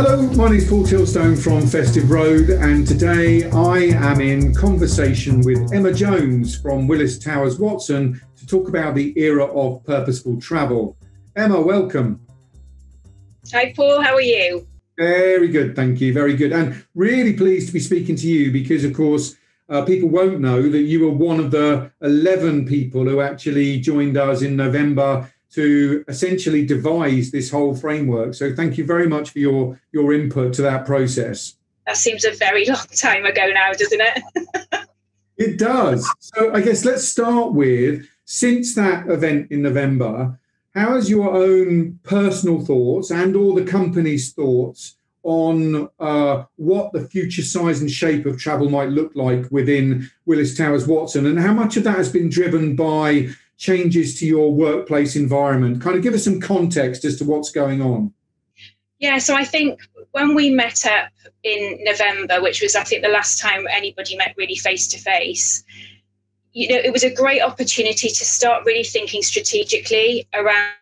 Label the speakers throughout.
Speaker 1: Hello, my name is Paul Tilstone from Festive Road, and today I am in conversation with Emma Jones from Willis Towers Watson to talk about the era of purposeful travel. Emma, welcome.
Speaker 2: Hi Paul, how are you?
Speaker 1: Very good, thank you, very good. And really pleased to be speaking to you because, of course, people won't know that you were one of the 11 people who actually joined us in November to essentially devise this whole framework. So thank you very much for your input to that process.
Speaker 2: That seems a very long time ago now, doesn't it?
Speaker 1: It does. So I guess let's start with, since that event in November, how has your own personal thoughts and all the company's thoughts on what the future size and shape of travel might look like within Willis Towers Watson, and how much of that has been driven by changes to your workplace environment? Kind of give us some context as to what's going on.
Speaker 2: Yeah, so I think when we met up in November, which was, I think, the last time anybody met really face to face, you know, it was a great opportunity to start really thinking strategically around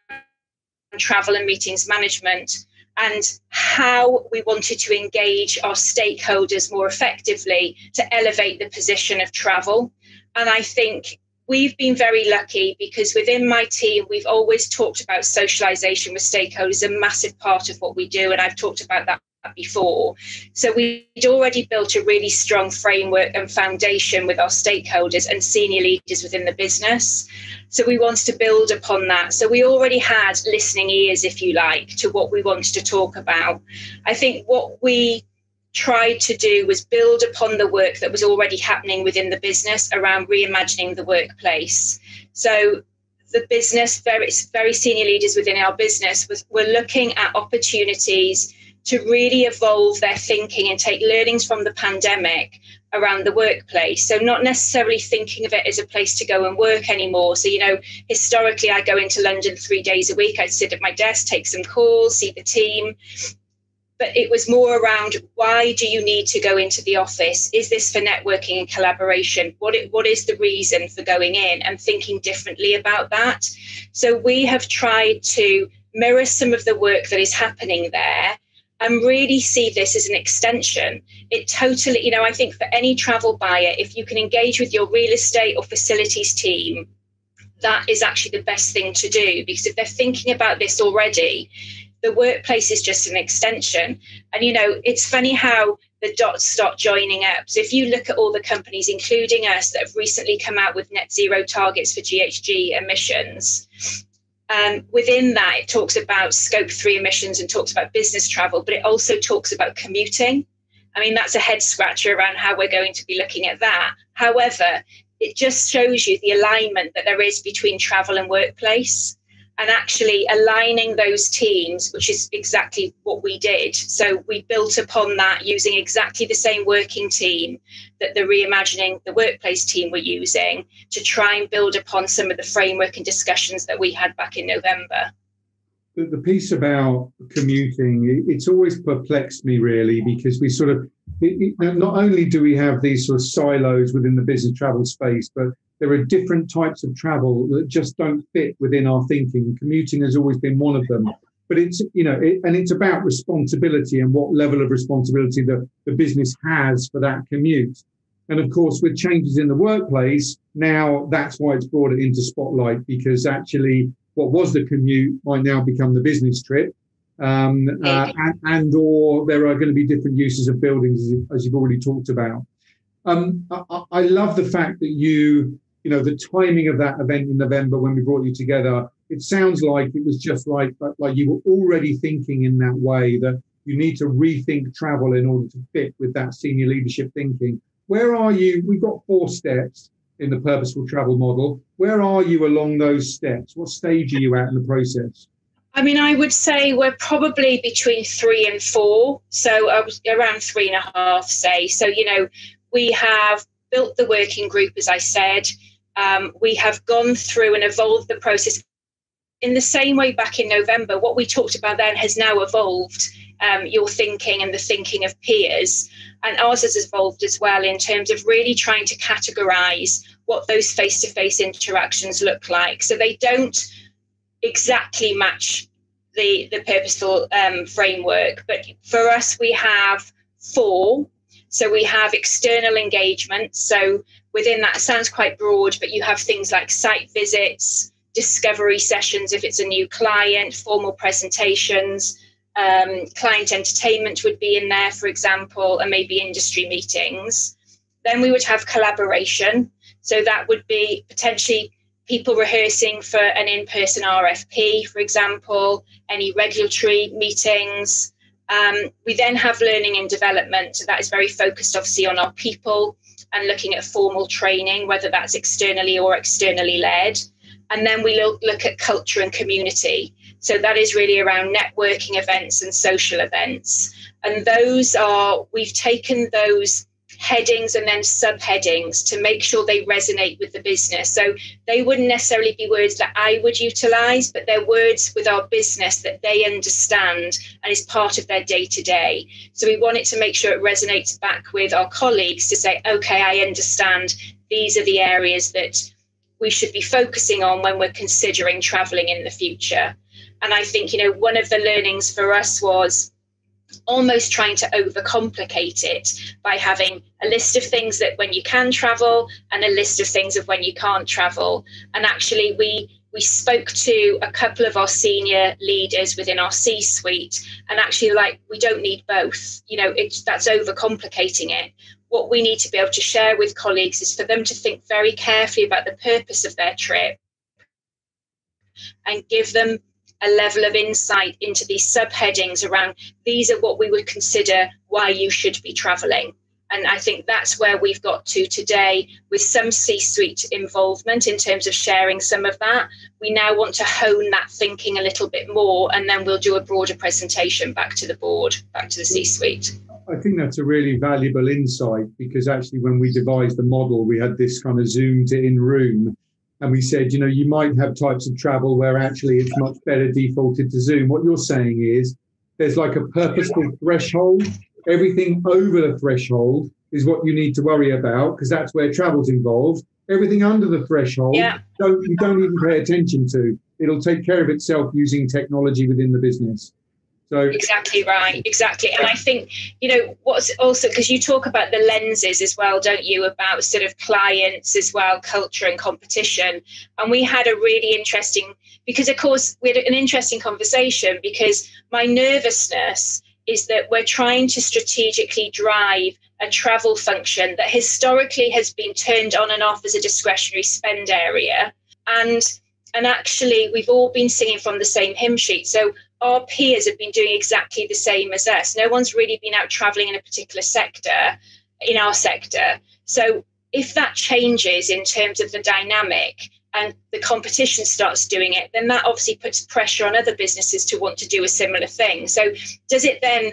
Speaker 2: travel and meetings management and how we wanted to engage our stakeholders more effectively to elevate the position of travel. And I think we've been very lucky because within my team, we've always talked about socialization with stakeholders, a massive part of what we do. And I've talked about that before. So we'd already built a really strong framework and foundation with our stakeholders and senior leaders within the business. So we wanted to build upon that. So we already had listening ears, if you like, to what we wanted to talk about. I think what we tried to do was build upon the work that was already happening within the business around reimagining the workplace. So the business, very senior leaders within our business were looking at opportunities to really evolve their thinking and take learnings from the pandemic around the workplace. So not necessarily thinking of it as a place to go and work anymore. So, you know, historically, I go into London 3 days a week. I'd sit at my desk, take some calls, see the team. But it was more around, why do you need to go into the office? Is this for networking and collaboration? What is the reason for going in, and thinking differently about that? So we have tried to mirror some of the work that is happening there and really see this as an extension. It totally, you know, I think for any travel buyer, if you can engage with your real estate or facilities team, that is actually the best thing to do, because if they're thinking about this already, the workplace is just an extension. And, you know, it's funny how the dots start joining up. So if you look at all the companies, including us, that have recently come out with net zero targets for GHG emissions, within that, it talks about scope 3 emissions and talks about business travel, but it also talks about commuting. I mean, that's a head scratcher around how we're going to be looking at that. However, it just shows you the alignment that there is between travel and workplace, and actually aligning those teams, which is exactly what we did. So we built upon that using exactly the same working team that the Reimagining the Workplace team were using to try and build upon some of the framework and discussions that we had back in November.
Speaker 1: The piece about commuting, it's always perplexed me really, because we sort of, not only do we have these sort of silos within the business travel space, but there are different types of travel that just don't fit within our thinking. Commuting has always been one of them. But it's, you know, and it's about responsibility and what level of responsibility the business has for that commute. And of course, with changes in the workplace, now that's why it's brought it into spotlight, because actually what was the commute might now become the business trip. And or there are going to be different uses of buildings, as you've already talked about. I love the fact that you know, the timing of that event in November when we brought you together, it sounds like it was just like you were already thinking in that way, that you need to rethink travel in order to fit with that senior leadership thinking. Where are you? We've got 4 steps in the purposeful travel model. Where are you along those steps? What stage are you at in the process?
Speaker 2: I mean, I would say we're probably between 3 and 4. So I was around 3.5, say. So, you know, we have built the working group, as I said. We have gone through and evolved the process in the same way back in November. What we talked about then has now evolved, your thinking and the thinking of peers. And ours has evolved as well in terms of really trying to categorize what those face-to-face interactions look like. So they don't exactly match the purposeful framework. But for us, we have 4. So we have external engagement. So within that, it sounds quite broad, but you have things like site visits, discovery sessions if it's a new client, formal presentations, client entertainment would be in there, for example, and maybe industry meetings. Then we would have collaboration. So that would be potentially people rehearsing for an in-person RFP, for example, any regulatory meetings. We then have learning and development. So that is very focused, obviously, on our people and looking at formal training, whether that's externally or externally led. And then we look at culture and community. So that is really around networking events and social events. And we've taken those headings and then subheadings to make sure they resonate with the business. So they wouldn't necessarily be words that I would utilize, but they're words with our business that they understand and is part of their day-to-day. So we wanted to make sure it resonates back with our colleagues to say, okay, I understand these are the areas that we should be focusing on when we're considering traveling in the future. And I think, one of the learnings for us was almost trying to overcomplicate it by having a list of things that when you can travel and a list of things of when you can't travel. And actually we spoke to a couple of our senior leaders within our C-suite, and actually we don't need both. That's overcomplicating it. What we need to be able to share with colleagues is for them to think very carefully about the purpose of their trip and give them a level of insight into these subheadings around these are what we would consider why you should be traveling. And I think that's where we've got to today with some C-suite involvement in terms of sharing some of that. We now want to hone that thinking a little bit more, and then we'll do a broader presentation back to the board, back to the C-suite.
Speaker 1: I think that's a really valuable insight, because actually when we devised the model, we had this kind of Zoom to in-room. And we said, you might have types of travel where actually it's much better defaulted to Zoom. What you're saying is there's like a purposeful threshold. Everything over the threshold is what you need to worry about, because that's where travel's involved. Everything under the threshold, you don't even pay attention to. It'll take care of itself using technology within the business. So
Speaker 2: exactly right, exactly. And I think, what's also, because you talk about the lenses as well, don't you, about sort of clients as well, culture and competition. And we had a really interesting, because of course we had an interesting conversation, because my nervousness is that we're trying to strategically drive a travel function that historically has been turned on and off as a discretionary spend area. And actually we've all been singing from the same hymn sheet. So our peers have been doing exactly the same as us. No one's really been out traveling in a particular sector, in our sector. So if that changes in terms of the dynamic and the competition starts doing it, then that obviously puts pressure on other businesses to want to do a similar thing. So does it then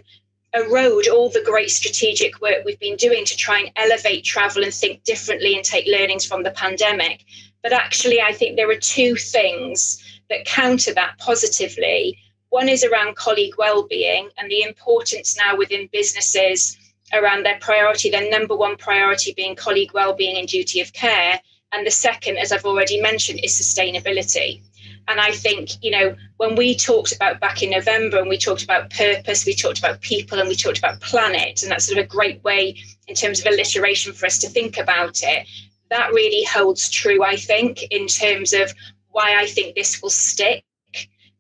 Speaker 2: erode all the great strategic work we've been doing to try and elevate travel and think differently and take learnings from the pandemic? But actually, I think there are 2 things that counter that positively. One is around colleague well-being and the importance now within businesses around their priority, their number 1 priority being colleague well-being and duty of care. And the second, as I've already mentioned, is sustainability. And I think, when we talked about back in November and we talked about purpose, we talked about people and we talked about planet, and that's sort of a great way in terms of alliteration for us to think about it. That really holds true, I think, in terms of why I think this will stick.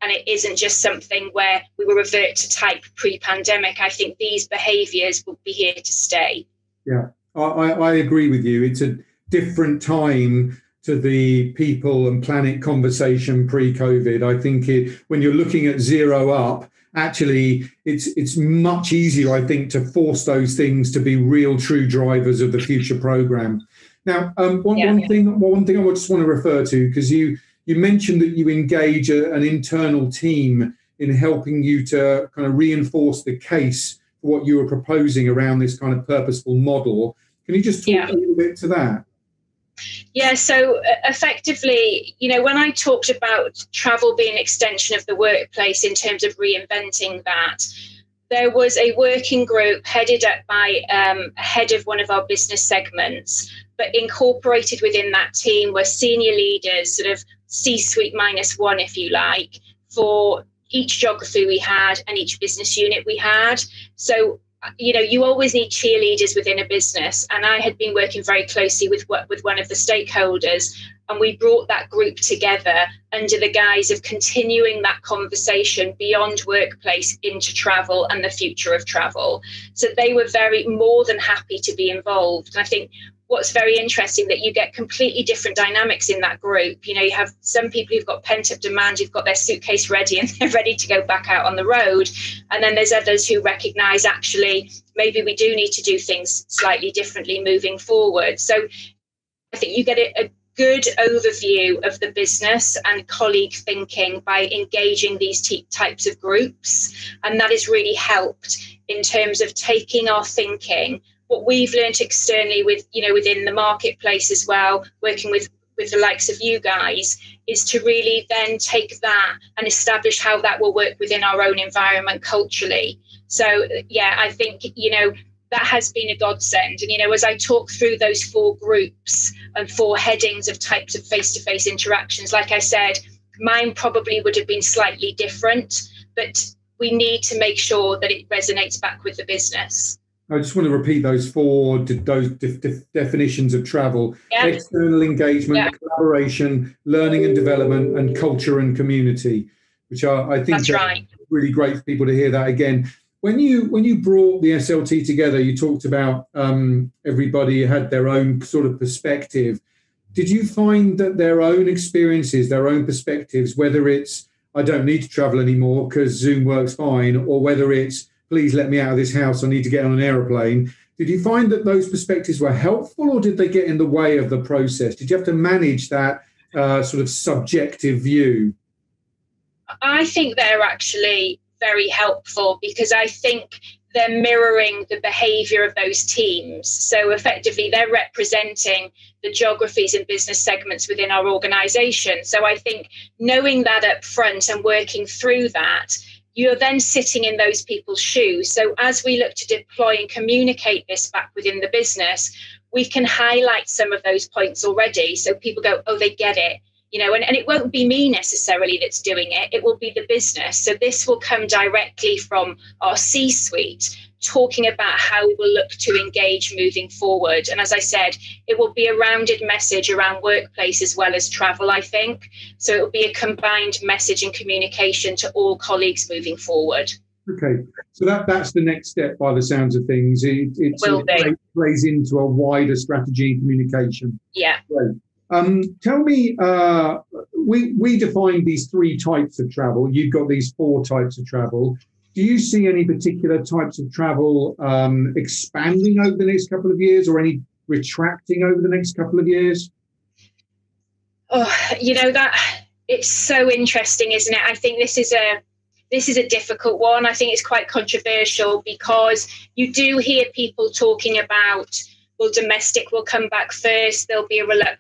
Speaker 2: And it isn't just something where we will revert to type pre-pandemic. I think these behaviours will be here to stay.
Speaker 1: Yeah, I agree with you. It's a different time to the people and planet conversation pre-COVID. I think when you're looking at zero up, actually, it's much easier, I think, to force those things to be real, true drivers of the future programme. Now, one thing I just want to refer to, because you mentioned that you engage an internal team in helping you to kind of reinforce the case for what you were proposing around this kind of purposeful model. Can you just talk a little bit to that?
Speaker 2: Yeah, so effectively, when I talked about travel being an extension of the workplace in terms of reinventing that, there was a working group headed up by a head of one of our business segments, but incorporated within that team were senior leaders, sort of C-suite -1, if you like, for each geography we had and each business unit we had. So, you always need cheerleaders within a business. And I had been working very closely with one of the stakeholders, and we brought that group together under the guise of continuing that conversation beyond workplace into travel and the future of travel. So they were more than happy to be involved. And I think what's very interesting, that you get completely different dynamics in that group. You have some people who've got pent up demand, who've got their suitcase ready and they're ready to go back out on the road. And then there's others who recognise, actually, maybe we do need to do things slightly differently moving forward. So I think you get a good overview of the business and colleague thinking by engaging these types of groups. And that has really helped in terms of taking our thinking, what we've learned externally within the marketplace as well, working with the likes of you guys, is to really then take that and establish how that will work within our own environment culturally. So, yeah, I think, that has been a godsend. And, as I talk through those 4 groups and 4 headings of types of face-to-face interactions, like I said, mine probably would have been slightly different, but we need to make sure that it resonates back with the business.
Speaker 1: I just want to repeat those 4 definitions of travel: external engagement, collaboration, learning and development, and culture and community, which I think
Speaker 2: that's right.
Speaker 1: Really great for people to hear that again. When you brought the SLT together, you talked about everybody had their own sort of perspective. Did you find that their own experiences, their own perspectives, whether it's I don't need to travel anymore because Zoom works fine, or whether it's please let me out of this house, I need to get on an aeroplane, did you find that those perspectives were helpful, or did they get in the way of the process? Did you have to manage that sort of subjective view?
Speaker 2: I think they're actually very helpful, because I think they're mirroring the behaviour of those teams. So effectively, they're representing the geographies and business segments within our organisation. So I think knowing that up front and working through that, you're then sitting in those people's shoes. So as we look to deploy and communicate this back within the business, we can highlight some of those points already. So people go, oh, they get it. And it won't be me necessarily that's doing it. It will be the business. So this will come directly from our C-suite, talking about how we will look to engage moving forward. And as I said, it will be a rounded message around workplace as well as travel, I think. So it will be a combined message and communication to all colleagues moving forward.
Speaker 1: Okay, so that's the next step by the sounds of things. It plays into a wider strategy and communication.
Speaker 2: Yeah.
Speaker 1: Great. Tell me, we defined these 3 types of travel. You've got these 4 types of travel. Do you see any particular types of travel expanding over the next couple of years, or any retracting over the next couple of years?
Speaker 2: Oh, that it's so interesting, isn't it? I think this is a difficult one. I think it's quite controversial, because you do hear people talking about, well, domestic will come back first. There'll be a reluctance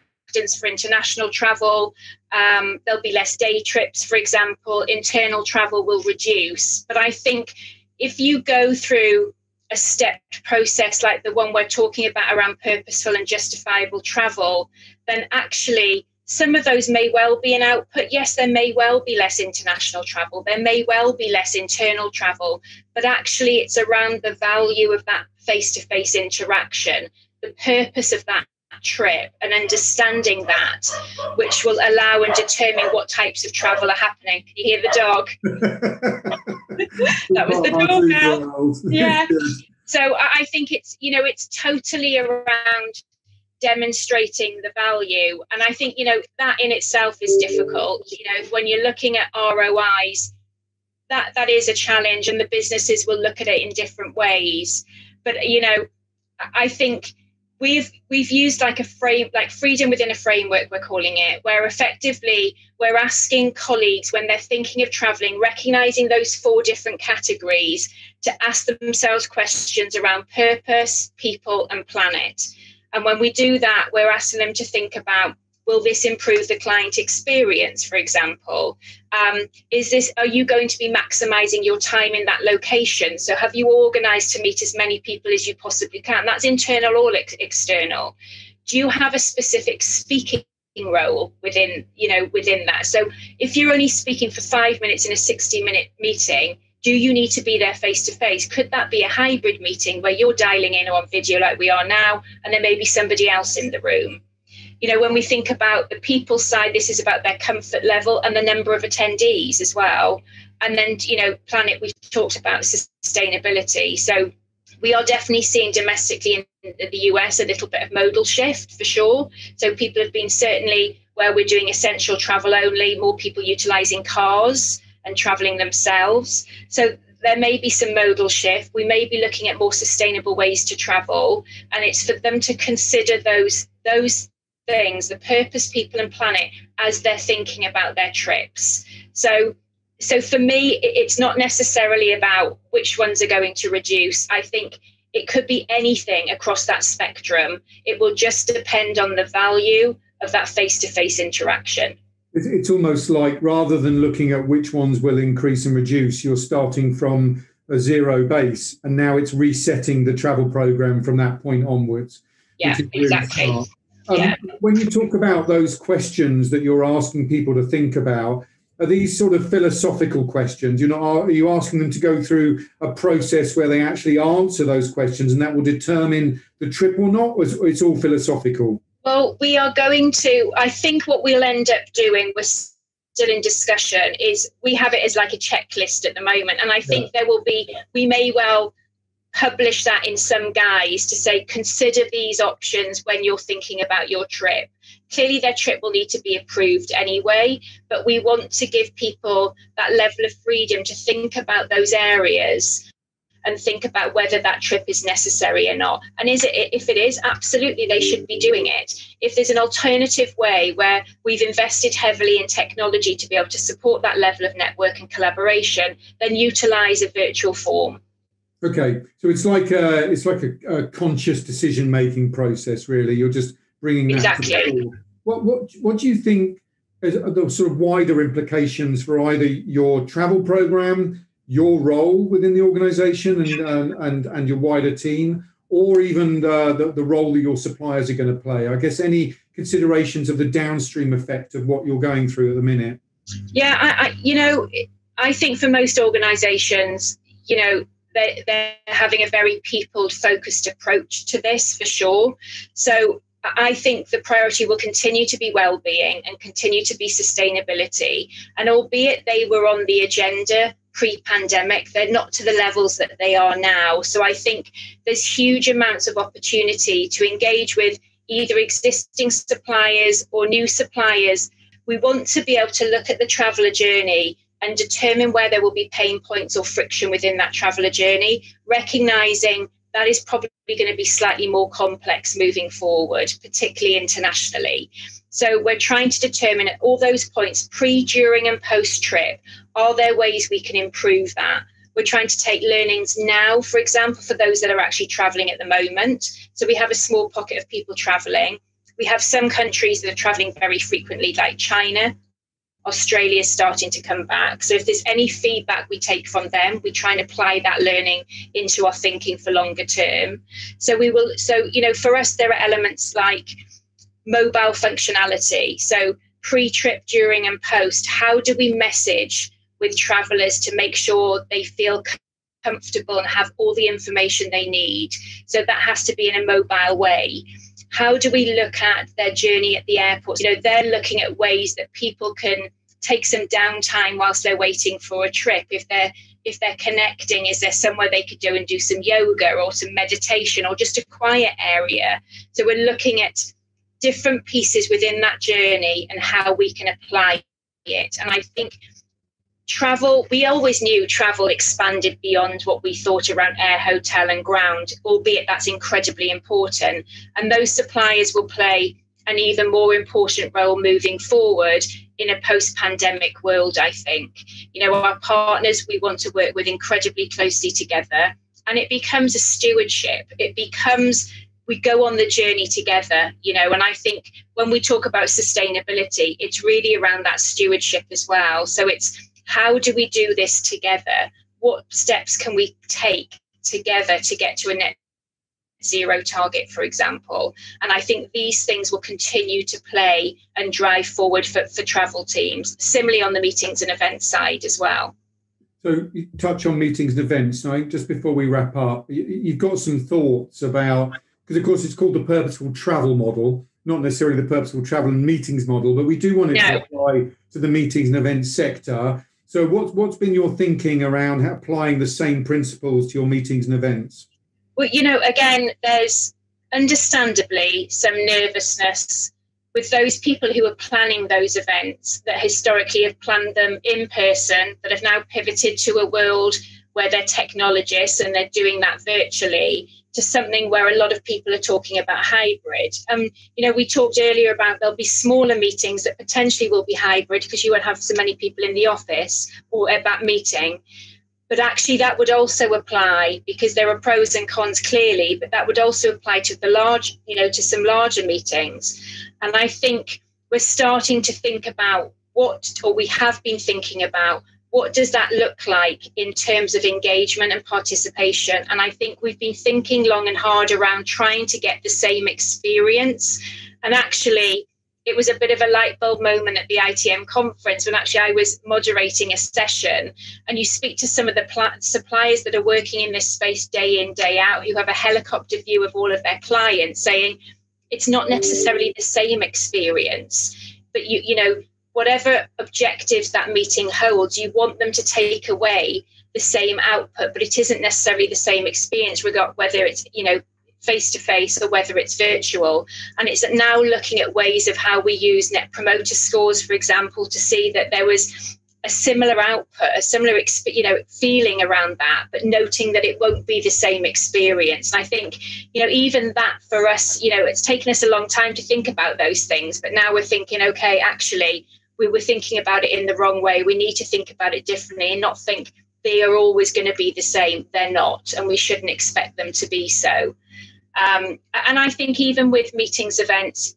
Speaker 2: for international travel. There'll be less day trips, for example. Internal travel will reduce. But I think if you go through a stepped process like the one we're talking about around purposeful and justifiable travel, then actually some of those may well be an output. Yes, there may well be less international travel. There may well be less internal travel. But actually, it's around the value of that face-to-face interaction, the purpose of that trip, and understanding that, which will allow and determine what types of travel are happening. Can you hear the dog? That was the doorbell. Yeah. So I think it's totally around demonstrating the value. And I think, that in itself is difficult. When you're looking at ROIs, that is a challenge, and the businesses will look at it in different ways. But, I think we've used like freedom within a framework, we're calling it, where effectively we're asking colleagues, when they're thinking of traveling, recognizing those 4 different categories, to ask themselves questions around purpose, people, and planet. And when we do that, we're asking them to think about, will this improve the client experience, for example? Are you going to be maximizing your time in that location? So have you organized to meet as many people as you possibly can? That's internal or external. Do you have a specific speaking role within that. So if you're only speaking for 5 minutes in a 60-minute meeting, do you need to be there face to face? Could that be a hybrid meeting where you're dialing in or on video like we are now, and there may be somebody else in the room? When we think about the people side, this is about their comfort level and the number of attendees as well. And then, Planet, we've talked about sustainability. So we are definitely seeing domestically in the US a little bit of modal shift for sure. So people have been certainly, where we're doing essential travel only, more people utilising cars and travelling themselves. So there may be some modal shift. We may be looking at more sustainable ways to travel. And it's for them to consider those things, the purpose, people and planet, as they're thinking about their trips. So for me, it's not necessarily about which ones are going to reduce. I think it could be anything across that spectrum. It will just depend on the value of that face-to-face interaction.
Speaker 1: It's almost like, rather than looking at which ones will increase and reduce, you're starting from a zero base, and now it's resetting the travel program from that point onwards.
Speaker 2: Yeah,
Speaker 1: really
Speaker 2: exactly.
Speaker 1: Smart. When you talk about those questions that you're asking people to think about, are these sort of philosophical questions? Are you asking them to go through a process where they actually answer those questions and that will determine the trip or not? Or it's all philosophical? Well,
Speaker 2: we are going to, I think what we'll end up doing, we're still in discussion, is we have it as like a checklist at the moment. And I think there will be, we may well publish that in some guise to say, consider these options when you're thinking about your trip. Clearly, their trip will need to be approved anyway, but we want to give people that level of freedom to think about those areas and think about whether that trip is necessary or not. And if it is, absolutely, they should be doing it. If there's an alternative way where we've invested heavily in technology to be able to support that level of network and collaboration, then utilize a virtual form.
Speaker 1: Okay, so it's like a conscious decision-making process, really. You're just bringing that
Speaker 2: exactly.
Speaker 1: To the fore. What do you think are the sort of wider implications for either your travel program, your role within the organisation, and your wider team, or even the role that your suppliers are going to play? I guess any considerations of the downstream effect of what you're going through at the minute?
Speaker 2: Yeah, I think for most organisations, they're having a very people-focused approach to this for sure. So I think the priority will continue to be well-being and continue to be sustainability. And albeit they were on the agenda pre-pandemic, they're not to the levels that they are now. So I think there's huge amounts of opportunity to engage with either existing suppliers or new suppliers. We want to be able to look at the traveller journey and determine where there will be pain points or friction within that traveller journey, recognising that is probably going to be slightly more complex moving forward, particularly internationally. So we're trying to determine at all those points, pre, during and post-trip, are there ways we can improve that? We're trying to take learnings now, for example, for those that are actually travelling at the moment. So we have a small pocket of people travelling. We have some countries that are travelling very frequently, like China. Australia is starting to come back. So if there's any feedback we take from them, we try and apply that learning into our thinking for longer term. So for us, there are elements like mobile functionality. So pre-trip, during and post, how do we message with travellers to make sure they feel comfortable and have all the information they need? So that has to be in a mobile way. How do we look at their journey at the airport? They're looking at ways that people can take some downtime whilst they're waiting for a trip. If they're connecting, is there somewhere they could go and do some yoga or some meditation or just a quiet area? So we're looking at different pieces within that journey and how we can apply it. And I think travel, we always knew travel expanded beyond what we thought around air, hotel and ground, albeit that's incredibly important. And those suppliers will play an even more important role moving forward in a post-pandemic world, I think. Our partners we want to work with incredibly closely together, and it becomes a stewardship. It becomes, we go on the journey together, and I think when we talk about sustainability, it's really around that stewardship as well. So it's, how do we do this together? What steps can we take together to get to a net zero target, for example. And I think these things will continue to play and drive forward for travel teams, similarly on the meetings and events side as well.
Speaker 1: So you touch on meetings and events. Now, just before we wrap up, you've got some thoughts about, because of course it's called the Purposeful Travel Model, not necessarily the Purposeful Travel and Meetings Model, but we do want it to apply to the meetings and events sector. So what's been your thinking around applying the same principles to your meetings and events?
Speaker 2: Well, again, there's understandably some nervousness with those people who are planning those events that historically have planned them in person, that have now pivoted to a world where they're technologists and they're doing that virtually, to something where a lot of people are talking about hybrid. We talked earlier about there'll be smaller meetings that potentially will be hybrid because you won't have so many people in the office or at that meeting. But actually that would also apply, because there are pros and cons clearly, but that would also apply to the large, to some larger meetings. And I think we're starting to think about we have been thinking about, what does that look like in terms of engagement and participation? And I think we've been thinking long and hard around trying to get the same experience. And actually, it was a bit of a light bulb moment at the ITM conference when actually I was moderating a session, and you speak to some of the suppliers that are working in this space day in, day out, who have a helicopter view of all of their clients, saying it's not necessarily the same experience, but whatever objectives that meeting holds, you want them to take away the same output, but it isn't necessarily the same experience, whether it's, face-to-face or whether it's virtual. And it's now looking at ways of how we use net promoter scores, for example, to see that there was a similar output, a similar, feeling around that, but noting that it won't be the same experience. And I think, even that for us, it's taken us a long time to think about those things, but now we're thinking, okay, actually, we were thinking about it in the wrong way. We need to think about it differently and not think they are always going to be the same. They're not, and we shouldn't expect them to be so. And I think even with meetings, events,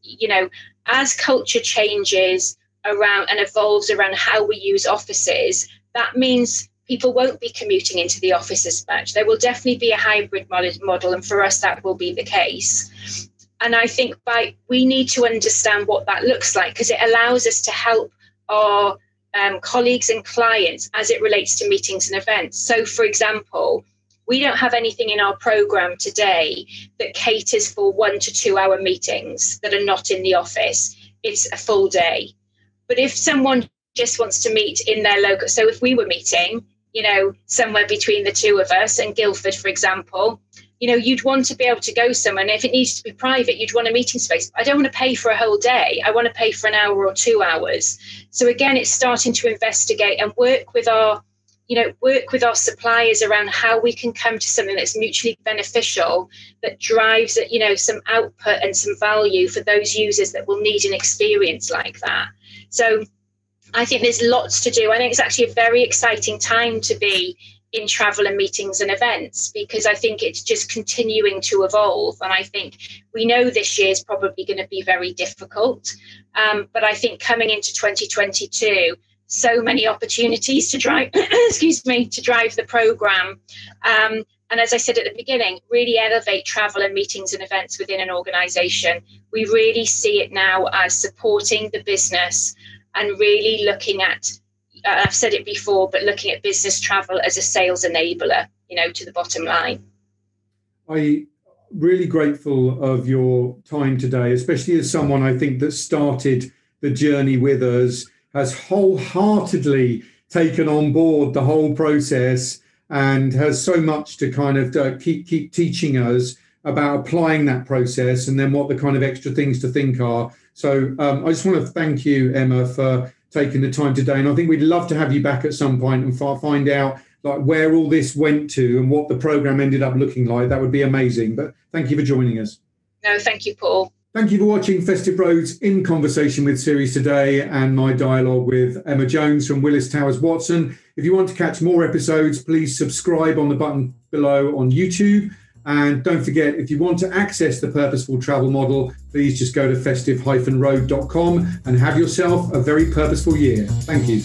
Speaker 2: as culture changes around and evolves around how we use offices, that means people won't be commuting into the office as much. There will definitely be a hybrid model, and for us, that will be the case. And I think we need to understand what that looks like, because it allows us to help our colleagues and clients as it relates to meetings and events. So, for example, we don't have anything in our program today that caters for 1 to 2 hour meetings that are not in the office. It's a full day. But if someone just wants to meet in their local, so if we were meeting, somewhere between the two of us in Guildford, for example, you'd want to be able to go somewhere. And if it needs to be private, you'd want a meeting space. I don't want to pay for a whole day. I want to pay for an hour or 2 hours. So again, it's starting to investigate and work with our suppliers around how we can come to something that's mutually beneficial, that drives, some output and some value for those users that will need an experience like that. So I think there's lots to do. I think it's actually a very exciting time to be in travel and meetings and events, because I think it's just continuing to evolve. And I think we know this year is probably going to be very difficult. But I think coming into 2022, so many opportunities to drive, to drive the program. And as I said at the beginning, really elevate travel and meetings and events within an organization. We really see it now as supporting the business and really looking at, I've said it before, but looking at business travel as a sales enabler, to the bottom line.
Speaker 1: I'm really grateful of your time today, especially as someone I think that started the journey with us, has wholeheartedly taken on board the whole process and has so much to kind of keep teaching us about applying that process and then what the kind of extra things to think are. So I just want to thank you, Emma, for taking the time today. And I think we'd love to have you back at some point and find out like where all this went to and what the program ended up looking like. That would be amazing. But thank you for joining us.
Speaker 2: No, thank you, Paul.
Speaker 1: Thank you for watching Festive Roads in Conversation with series today and my dialogue with Emma Jones from Willis Towers Watson. If you want to catch more episodes, please subscribe on the button below on YouTube. And don't forget, if you want to access the Purposeful Travel Model, please just go to festive-road.com and have yourself a very purposeful year. Thank you.